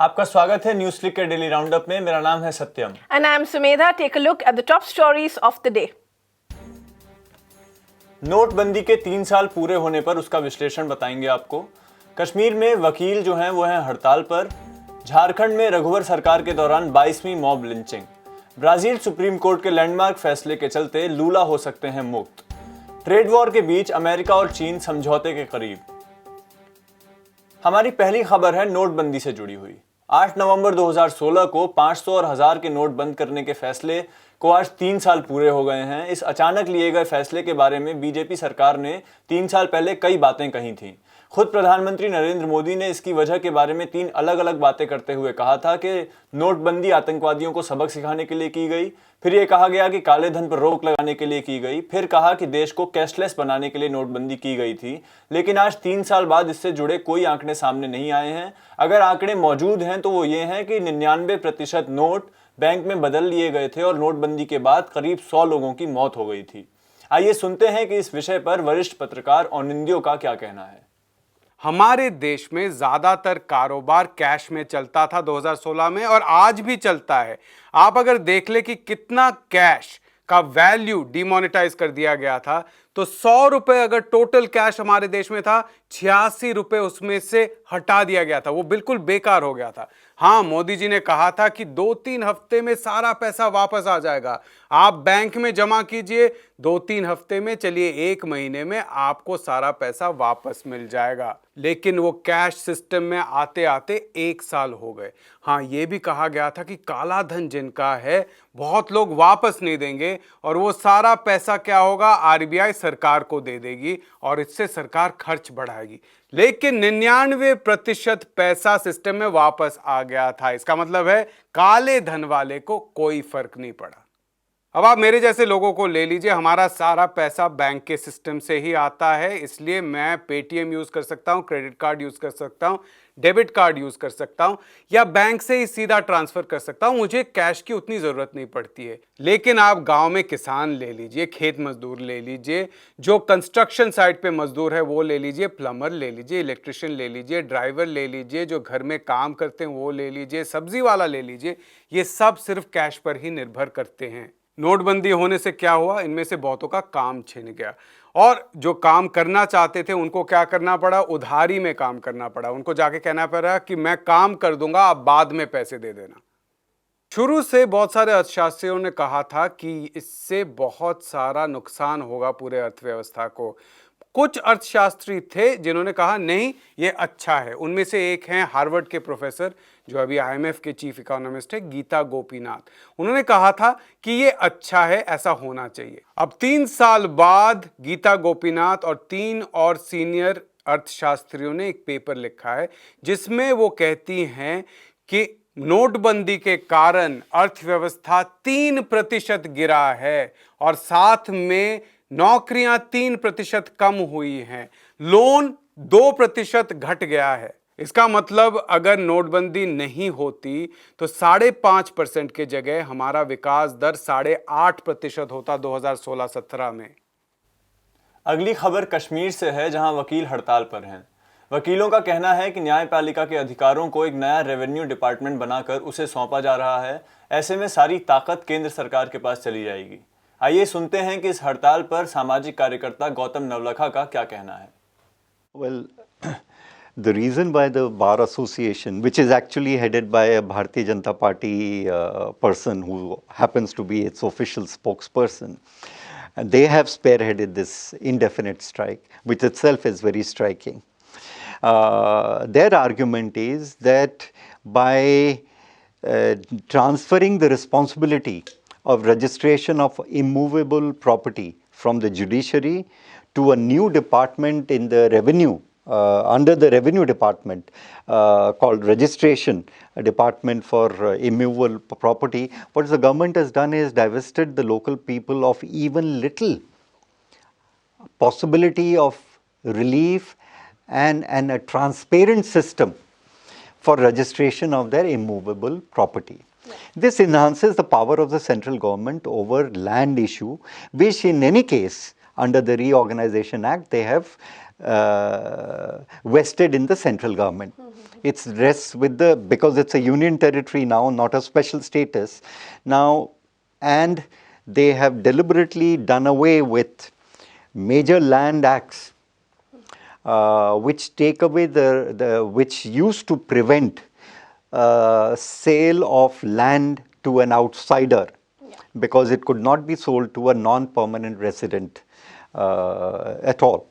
आपका स्वागत है न्यूज क्लिक के डेली राउंडअप में। मेरा नाम है सत्यम And I'm Sumedha. Take a look at the top stories of the day. नोटबंदी के 3 साल पूरे होने पर उसका विश्लेषण बताएंगे आपको। कश्मीर में वकील जो हैं वो हैं हड़ताल पर। झारखंड में रघुवर सरकार के दौरान 22वीं mob lynching. Brazil supreme court के लैंडमार्क फैसले के चलते लूला हो सकते हैं मुक्त। ट्रेड वॉर के बीच अमेरिका और चीन समझौते के करीब। हमारी पहली खबर है नोटबंदी से जुड़ी हुई। 8 नवंबर 2016 को 500 और 1000 के नोट बंद करने के फैसले को आज 3 साल पूरे हो गए हैं। इस अचानक लिए गए फैसले के बारे में बीजेपी सरकार ने 3 साल पहले कई बातें कही थीं। खुद प्रधानमंत्री नरेंद्र मोदी ने इसकी वजह के बारे में 3 अलग अलग बातें करते हुए कहा था कि नोटबंदी आतंकवादियों को सबक सिखाने के लिए की गई, फिर यह कहा गया कि काले धन पर रोक लगाने के लिए की गई, फिर कहा कि देश को कैशलेस बनाने के लिए नोटबंदी की गई थी। लेकिन आज 3 साल बाद इससे जुड़े कोई आंकड़े सामने नहीं आए हैं। अगर आंकड़े मौजूद हैं तो वो ये हैं कि 99% नोट बैंक में बदल लिए गए थे और नोटबंदी के बाद करीब 100 लोगों की मौत हो गई थी। आइए सुनते हैं कि इस विषय पर वरिष्ठ पत्रकार औनिंद्यो का क्या कहना है। हमारे देश में ज्यादातर कारोबार कैश में चलता था 2016 में और आज भी चलता है। आप अगर देख ले कि कितना कैश का वैल्यू डिमोनेटाइज कर दिया गया था, तो 100 रुपए अगर टोटल कैश हमारे देश में था, 86 रुपए उसमें से हटा दिया गया था, वो बिल्कुल बेकार हो गया था। हाँ, मोदी जी ने कहा था कि 2-3 हफ्ते में सारा पैसा वापस आ जाएगा, आप बैंक में जमा कीजिए, 2-3 हफ्ते में, चलिए 1 महीने में आपको सारा पैसा वापस मिल जाएगा। लेकिन वो कैश सिस्टम में आते आते 1 साल हो गए। हाँ, ये भी कहा गया था कि काला धन जिनका है बहुत लोग वापस नहीं देंगे और वो सारा पैसा क्या होगा, आरबीआई सरकार को दे देगी और इससे सरकार खर्च बढ़ाएगी। लेकिन 99% पैसा सिस्टम में वापस आ गया था। इसका मतलब है काले धन वाले को कोई फर्क नहीं पड़ा। अब आप मेरे जैसे लोगों को ले लीजिए, हमारा सारा पैसा बैंक के सिस्टम से ही आता है, इसलिए मैं पेटीएम यूज कर सकता हूं, क्रेडिट कार्ड यूज कर सकता हूं, डेबिट कार्ड यूज कर सकता हूं या बैंक से ही सीधा ट्रांसफर कर सकता हूं, मुझे कैश की उतनी जरूरत नहीं पड़ती है। लेकिन आप गांव में किसान ले लीजिए, खेत मजदूर ले लीजिए, जो कंस्ट्रक्शन साइट पे मजदूर है वो ले लीजिए, प्लम्बर ले लीजिए, इलेक्ट्रिशियन ले लीजिए, ड्राइवर ले लीजिए, जो घर में काम करते हैं वो ले लीजिए, सब्जी वाला ले लीजिए, ये सब सिर्फ कैश पर ही निर्भर करते हैं। नोटबंदी होने से क्या हुआ, इनमें से बहुतों का काम छिन गया और जो काम करना चाहते थे उनको क्या करना पड़ा, उधारी में काम करना पड़ा। उनको जाके कहना पड़ा कि मैं काम कर दूंगा, आप बाद में पैसे दे देना। शुरू से बहुत सारे अर्थशास्त्रियों ने कहा था कि इससे बहुत सारा नुकसान होगा पूरे अर्थव्यवस्था को। कुछ अर्थशास्त्री थे जिन्होंने कहा नहीं, ये अच्छा है। उनमें से एक हैं हार्वर्ड के प्रोफेसर जो अभी आईएमएफ के चीफ इकोनॉमिस्ट है, गीता गोपीनाथ। उन्होंने कहा था कि ये अच्छा है, ऐसा होना चाहिए। अब 3 साल बाद गीता गोपीनाथ और 3 और सीनियर अर्थशास्त्रियों ने एक पेपर लिखा है जिसमें वो कहती हैं कि नोटबंदी के कारण अर्थव्यवस्था 3% गिरा है और साथ में नौकरियां 3% कम हुई हैं, लोन 2% घट गया है। इसका मतलब अगर नोटबंदी नहीं होती तो 5.5% के जगह हमारा विकास दर 8.5% होता 2016-17 में। अगली खबर कश्मीर से है, जहां वकील हड़ताल पर हैं। वकीलों का कहना है कि न्यायपालिका के अधिकारों को एक नया रेवेन्यू डिपार्टमेंट बनाकर उसे सौंपा जा रहा है। ऐसे में सारी ताकत केंद्र सरकार के पास चली जाएगी। आइए सुनते हैं कि इस हड़ताल पर सामाजिक कार्यकर्ता गौतम नवलखा का क्या कहना है। Well, the reason why the Bar Association, which is actually headed by a Bharatiya Janata Party person who happens to be its official spokesperson, and they have spearheaded this indefinite strike, which itself is very striking. Their argument is that by transferring the responsibility of registration of immovable property from the judiciary to a new department in the revenue, under the revenue department called registration department for immovable property, what the government has done is divested the local people of even little possibility of relief and a transparent system for registration of their immovable property. This enhances the power of the central government over land issue, which in any case under the Reorganization Act, they have vested in the central government. It rests with the, because it's a union territory now, not a special status now, and they have deliberately done away with major land acts which take away which used to prevent sale of land to an outsider, because it could not be sold to a non-permanent resident at all.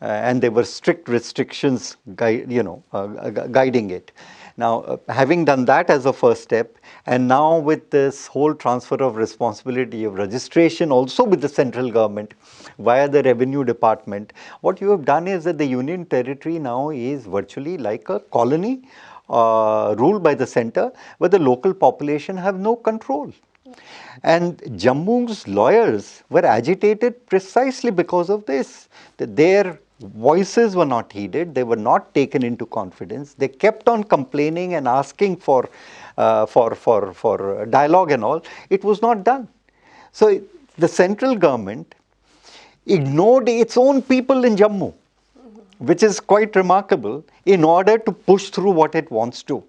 And there were strict restrictions guiding it. Now, having done that as a first step, and now with this whole transfer of responsibility of registration also with the central government via the revenue department, what you have done is that the union territory now is virtually like a colony ruled by the center, where the local population have no control. And Jammu's lawyers were agitated precisely because of this. Their voices were not heeded, they were not taken into confidence, they kept on complaining and asking for dialogue and all. It was not done. So the central government ignored its own people in Jammu, which is quite remarkable, in order to push through what it wants to,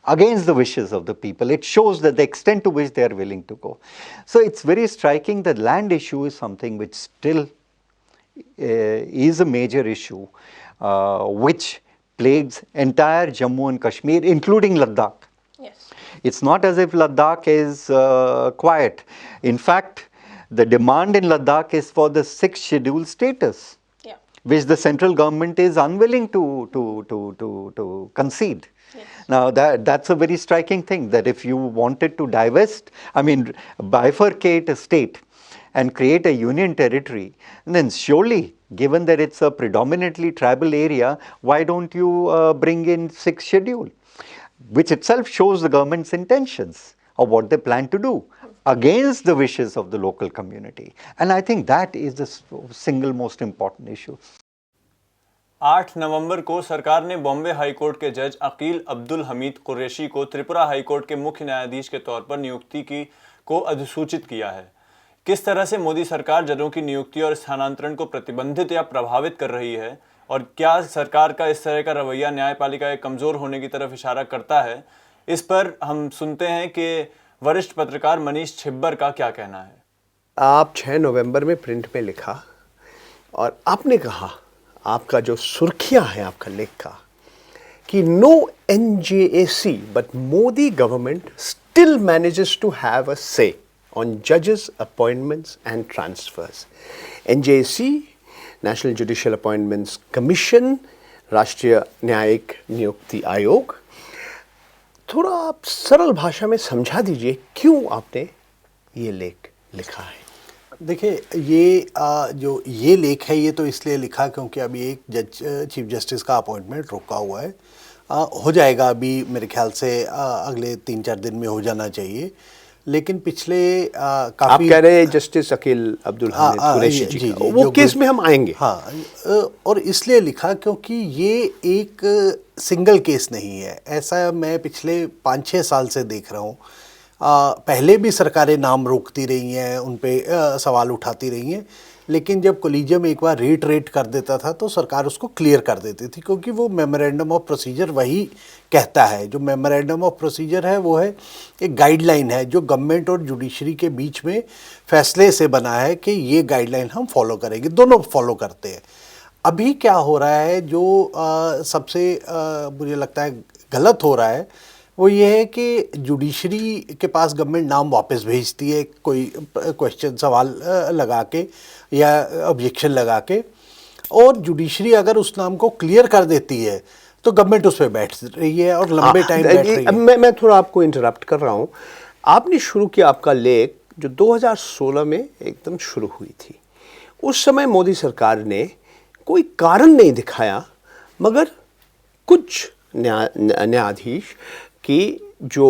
against the wishes of the people. It shows that the extent to which they are willing to go. So it's very striking that land issue is something which still is a major issue, which plagues entire Jammu and Kashmir, including Ladakh. Yes. It's not as if Ladakh is quiet. In fact, the demand in Ladakh is for the 6th schedule status, which the central government is unwilling to concede. Yes. Now that's a very striking thing, that if you wanted to divest, bifurcate a state and create a union territory, then surely, given that it's a predominantly tribal area, why don't you bring in 6th schedule, which itself shows the government's intentions of what they plan to do against the wishes of the local community. And I think that is the single most important issue. 8 नवंबर को सरकार ने Bombay high court के जज अकील अब्दुल हमीद कुरैशी को Tripura high court के मुख्य न्यायाधीश के तौर पर नियुक्ति को अधिसूचित किया है। किस तरह से मोदी सरकार जजों की नियुक्ति और स्थानांतरण को प्रतिबंधित या प्रभावित कर रही है, और क्या सरकार का इस तरह का रवैया न्यायपालिका के कमजोर होने की तरफ इशारा करता है, इस पर हम सुनते हैं कि वरिष्ठ पत्रकार मनीष छिब्बर का क्या कहना है। आप 6 नवंबर में प्रिंट में लिखा और आपने कहा, आपका जो सुर्खियां है आपका लेख का, कि no NJAC but Modi government still manages to have a say on जजेस appointments and transfers. NJAC, national judicial appointments commission, राष्ट्रीय न्यायिक नियुक्ति आयोग। थोड़ा आप सरल भाषा में समझा दीजिए क्यों आपने ये लेख लिखा है। देखिए, ये जो ये लेख है, ये तो इसलिए लिखा क्योंकि अभी एक चीफ जस्टिस का अपॉइंटमेंट रुका हुआ है। हो जाएगा अभी मेरे ख्याल से अगले 3-4 दिन में हो जाना चाहिए। लेकिन पिछले काफ़ी, आप कह रहे हैं जस्टिस अकील अब्दुल हमीद कुरैशी जी, वो केस में हम आएंगे। हाँ, और इसलिए लिखा क्योंकि ये एक सिंगल केस नहीं है। ऐसा मैं पिछले 5-6 साल से देख रहा हूँ। पहले भी सरकारें नाम रोकती रही हैं, उन पे सवाल उठाती रही हैं, लेकिन जब कोलिजियम एक बार रेट कर देता था तो सरकार उसको क्लियर कर देती थी, क्योंकि वो मेमोरेंडम ऑफ प्रोसीजर वही कहता है। जो मेमोरेंडम ऑफ प्रोसीजर है वो है एक गाइडलाइन है जो गवर्नमेंट और जुडिशरी के बीच में फैसले से बना है कि ये गाइडलाइन हम फॉलो करेंगे, दोनों फॉलो करते हैं। अभी क्या हो रहा है, जो सबसे मुझे लगता है गलत हो रहा है, वो ये है कि जुडिशरी के पास गवर्नमेंट नाम वापस भेजती है, कोई क्वेश्चन सवाल लगा के या ऑब्जेक्शन लगा के, और जुडिशरी अगर उस नाम को क्लियर कर देती है तो गवर्नमेंट उस पर बैठ रही है और लंबे टाइम बैठ रही है। मैं थोड़ा आपको इंटरप्ट कर रहा हूँ। आपने शुरू किया आपका लेख जो 2016 में एकदम शुरू हुई थी। उस समय मोदी सरकार ने कोई कारण नहीं दिखाया, मगर कुछ न्यायाधीश की जो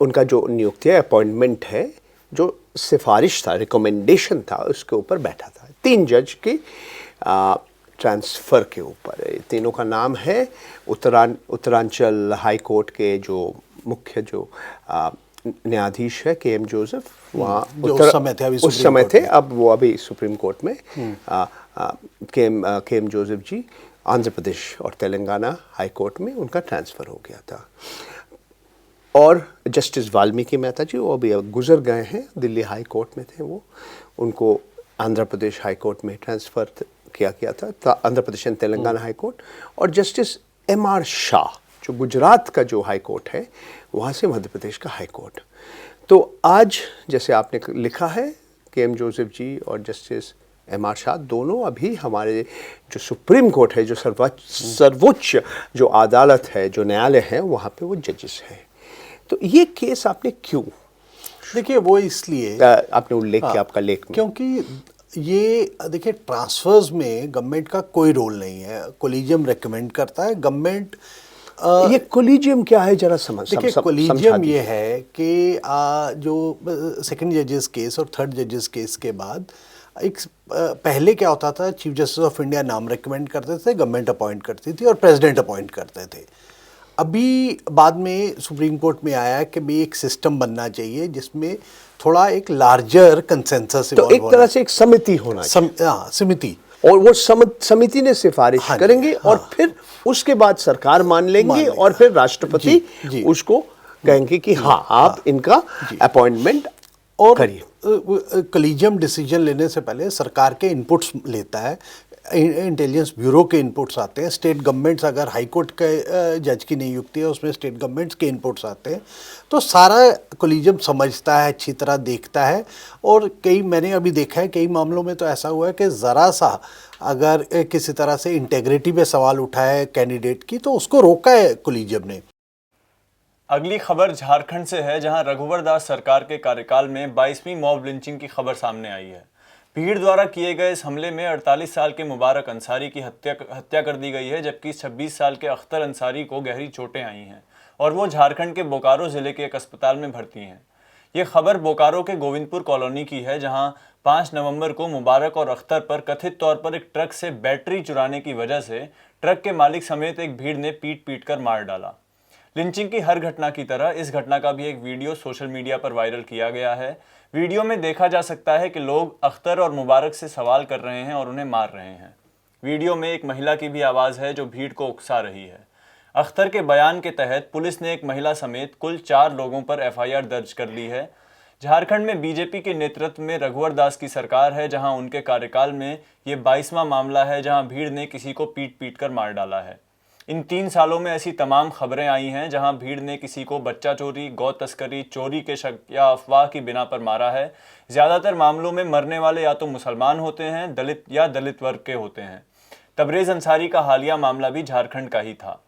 उनका जो नियुक्ति है, अपॉइंटमेंट है, जो सिफारिश था, रिकमेंडेशन था, उसके ऊपर बैठा था 3 जज के ट्रांसफ़र के ऊपर। तीनों का नाम है उत्तरांचल हाई कोर्ट के जो मुख्य जो न्यायाधीश है के एम जोसेफ, वहाँ जो उस समय थे, अभी उस सुप्रीम समय कोर्ट थे, में। अब वो अभी सुप्रीम कोर्ट में के एम जोसेफ जी आंध्र प्रदेश और तेलंगाना हाई कोर्ट में उनका ट्रांसफ़र हो गया था। और जस्टिस वाल्मीकि मेहता जी वो अभी गुजर गए हैं, दिल्ली हाई कोर्ट में थे वो, उनको आंध्र प्रदेश हाई कोर्ट में ट्रांसफ़र किया गया था, Andhra Pradesh and Telangana high court. और जस्टिस एम आर शाह जो गुजरात का जो हाई कोर्ट है, वहाँ से मध्य प्रदेश का हाई कोर्ट। तो आज जैसे आपने लिखा है के एम जोसेफ जी और जस्टिस एम आर शाह दोनों अभी हमारे जो सुप्रीम कोर्ट है, जो सर्वोच्च जो अदालत है, जो न्यायालय है, वहाँ पे वो जजेस हैं। तो ये केस आपने क्यों, देखिए वो इसलिए आपने उल्लेख किया आपका लेख में, क्योंकि ये देखिए ट्रांसफर्स में गवर्नमेंट का कोई रोल नहीं है, कोलिजियम रेकमेंड करता है, गवर्नमेंट ये कोलिजियम क्या है जरा देखिए कोलिजियम ये है कि जो सेकंड जजेस केस और थर्ड जजेस केस के बाद एक पहले क्या होता था, चीफ जस्टिस ऑफ इंडिया नाम रेकमेंड करते थे, गवर्नमेंट अपॉइंट करती थी और प्रेसिडेंट अपॉइंट करते थे। अभी बाद में सुप्रीम कोर्ट में आया कि भाई एक सिस्टम बनना चाहिए जिसमें थोड़ा एक लार्जर कंसेंसस, तो एक तरह से एक समिति होना चाहिए, समिति, और वो समिति ने सिफारिश हाँ जी, करेंगे हाँ। और फिर उसके बाद सरकार मान लेंगी और फिर राष्ट्रपति जी। उसको कहेंगे कि हाँ आप इनका अपॉइंटमेंट और करिए। कोलिजियम डिसीजन लेने से पहले सरकार के इनपुट्स लेता है, इंटेलिजेंस ब्यूरो के इनपुट्स आते हैं, स्टेट गवर्नमेंट्स अगर हाई कोर्ट के जज की नियुक्ति है उसमें स्टेट गवर्नमेंट्स के इनपुट्स आते हैं, तो सारा कोलिजियम समझता है, अच्छी तरह देखता है। और मैंने अभी देखा है कई मामलों में तो ऐसा हुआ है कि ज़रा सा अगर किसी तरह से इंटेग्रिटी पे सवाल उठा है कैंडिडेट की, तो उसको रोका है कोलिजियम ने। अगली खबर झारखंड से है, जहां रघुवर दास सरकार के कार्यकाल में 22वीं मॉब लिंचिंग की खबर सामने आई है। भीड़ द्वारा किए गए इस हमले में 48 साल के मुबारक अंसारी की हत्या कर दी गई है, जबकि 26 साल के अख्तर अंसारी को गहरी चोटें आई हैं और वो झारखंड के बोकारो जिले के एक अस्पताल में भर्ती हैं। ये खबर बोकारो के गोविंदपुर कॉलोनी की है, जहां 5 नवंबर को मुबारक और अख्तर पर कथित तौर पर एक ट्रक से बैटरी चुराने की वजह से ट्रक के मालिक समेत एक भीड़ ने पीट कर मार डाला। लिंचिंग की हर घटना की तरह इस घटना का भी एक वीडियो सोशल मीडिया पर वायरल किया गया है। वीडियो में देखा जा सकता है कि लोग अख्तर और मुबारक से सवाल कर रहे हैं और उन्हें मार रहे हैं। वीडियो में एक महिला की भी आवाज़ है जो भीड़ को उकसा रही है। अख्तर के बयान के तहत पुलिस ने एक महिला समेत कुल 4 लोगों पर एफआईआर दर्ज कर ली है। झारखंड में बीजेपी के नेतृत्व में रघुवर दास की सरकार है, जहां उनके कार्यकाल में ये 22वां मामला है जहां भीड़ ने किसी को पीट कर मार डाला है। इन 3 सालों में ऐसी तमाम खबरें आई हैं जहां भीड़ ने किसी को बच्चा चोरी, गौ तस्करी, चोरी के शक या अफवाह की बिना पर मारा है। ज़्यादातर मामलों में मरने वाले या तो मुसलमान होते हैं, दलित या दलित वर्ग के होते हैं। तबरेज़ अंसारी का हालिया मामला भी झारखंड का ही था।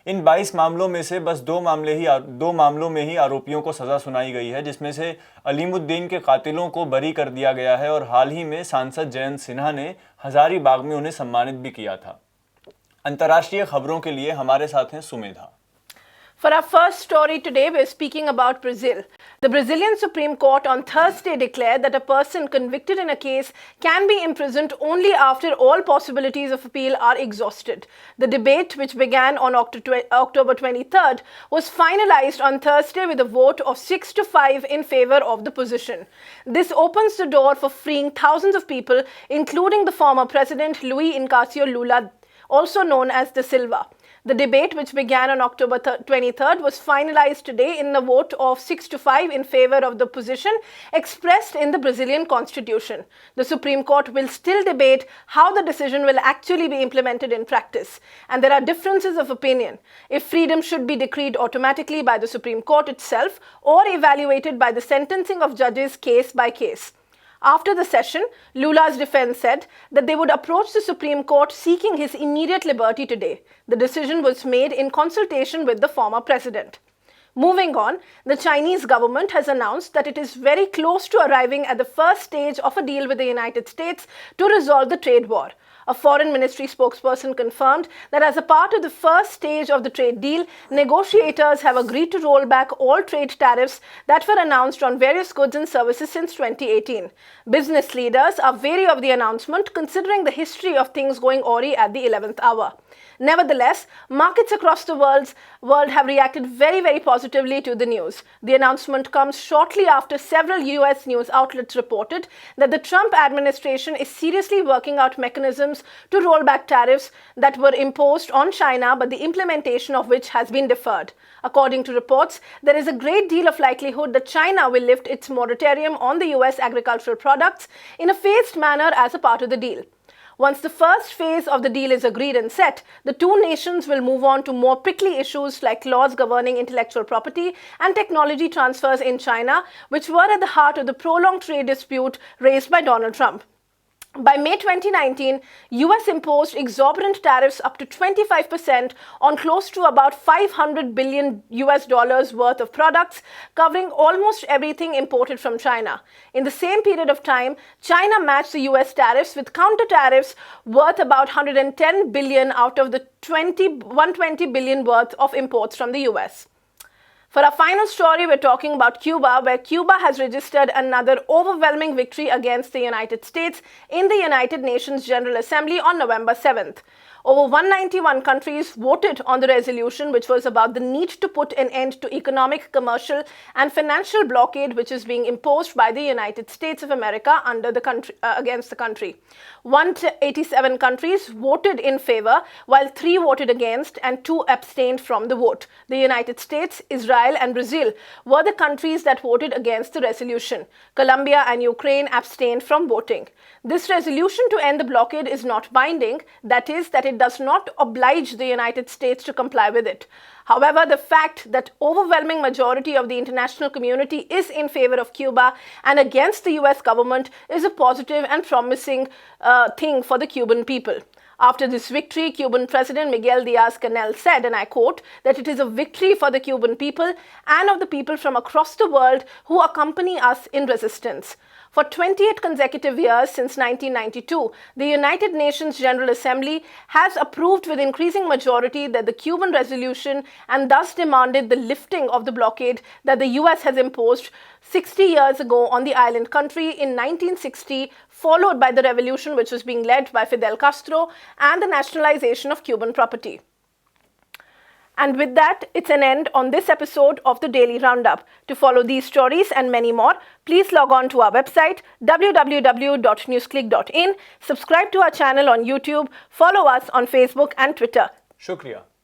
इन 22 मामलों में से बस 2 मामलों में ही आरोपियों को सज़ा सुनाई गई है, जिसमें से अलीमुद्दीन के कातिलों को बरी कर दिया गया है और हाल ही में सांसद जयंत सिन्हा ने हजारीबाग में उन्हें सम्मानित भी किया था। अंतर्राष्ट्रीय खबरों के लिए हमारे साथ हैं Sumedha. For our first story today, we're speaking about Brazil. The Brazilian Supreme Court on Thursday declared that a person convicted in a case can be imprisoned only after all possibilities of appeal are exhausted. The debate, which began on October 23rd, was finalized on Thursday with a vote of 6-5 in favor of the position. This opens the door for freeing thousands of people, including the former president Luiz Inácio Lula, also known as Da Silva. The debate, which began on October 23rd, was finalized today in a vote of 6-5 in favor of the position expressed in the Brazilian constitution. The Supreme Court will still debate how the decision will actually be implemented in practice, and there are differences of opinion if freedom should be decreed automatically by the Supreme Court itself or evaluated by the sentencing of judges case by case. After the session, Lula's defense said that they would approach the Supreme Court seeking his immediate liberty today. The decision was made in consultation with the former president. Moving on, the Chinese government has announced that it is very close to arriving at the first stage of a deal with the United States to resolve the trade war. A foreign ministry spokesperson confirmed that as a part of the first stage of the trade deal, negotiators have agreed to roll back all trade tariffs that were announced on various goods and services since 2018. Business leaders are wary of the announcement, considering the history of things going awry at the 11th hour. Nevertheless, markets across the world have reacted very, very positively to the news. The announcement comes shortly after several US news outlets reported that the Trump administration is seriously working out mechanisms to roll back tariffs that were imposed on China, but the implementation of which has been deferred. According to reports, there is a great deal of likelihood that China will lift its moratorium on the US agricultural products in a phased manner as a part of the deal. Once the first phase of the deal is agreed and set, the two nations will move on to more prickly issues like laws governing intellectual property and technology transfers in China, which were at the heart of the prolonged trade dispute raised by Donald Trump. By May 2019, US imposed exorbitant tariffs up to 25% on close to about $500 billion worth of products, covering almost everything imported from China. In the same period of time, China matched the US tariffs with counter tariffs worth about $110 billion out of the $120 billion worth of imports from the US. For our final story, we're talking about Cuba, where Cuba has registered another overwhelming victory against the United States in the United Nations General Assembly on November 7th. Over 191 countries voted on the resolution, which was about the need to put an end to economic, commercial, and financial blockade which is being imposed by the United States of America against the country. 187 countries voted in favor, while 3 voted against and 2 abstained from the vote. The United States, Israel, and Brazil were the countries that voted against the resolution. Colombia and Ukraine abstained from voting. This resolution to end the blockade is not binding, that is, that it does not oblige the United States to comply with it. However, the fact that overwhelming majority of the international community is in favor of Cuba and against the US government is a positive and promising thing for the Cuban people. After this victory, Cuban President Miguel Díaz-Canel said, and I quote, that it is a victory for the Cuban people and of the people from across the world who accompany us in resistance. For 28 consecutive years since 1992, the United Nations General Assembly has approved with increasing majority that the Cuban resolution and thus demanded the lifting of the blockade that the US has imposed 60 years ago on the island country in 1960, followed by the revolution which was being led by Fidel Castro and the nationalization of Cuban property. And with that, it's an end on this episode of the Daily Roundup. To follow these stories and many more, please log on to our website www.newsclick.in, subscribe to our channel on YouTube, follow us on Facebook and Twitter. शुक्रिया.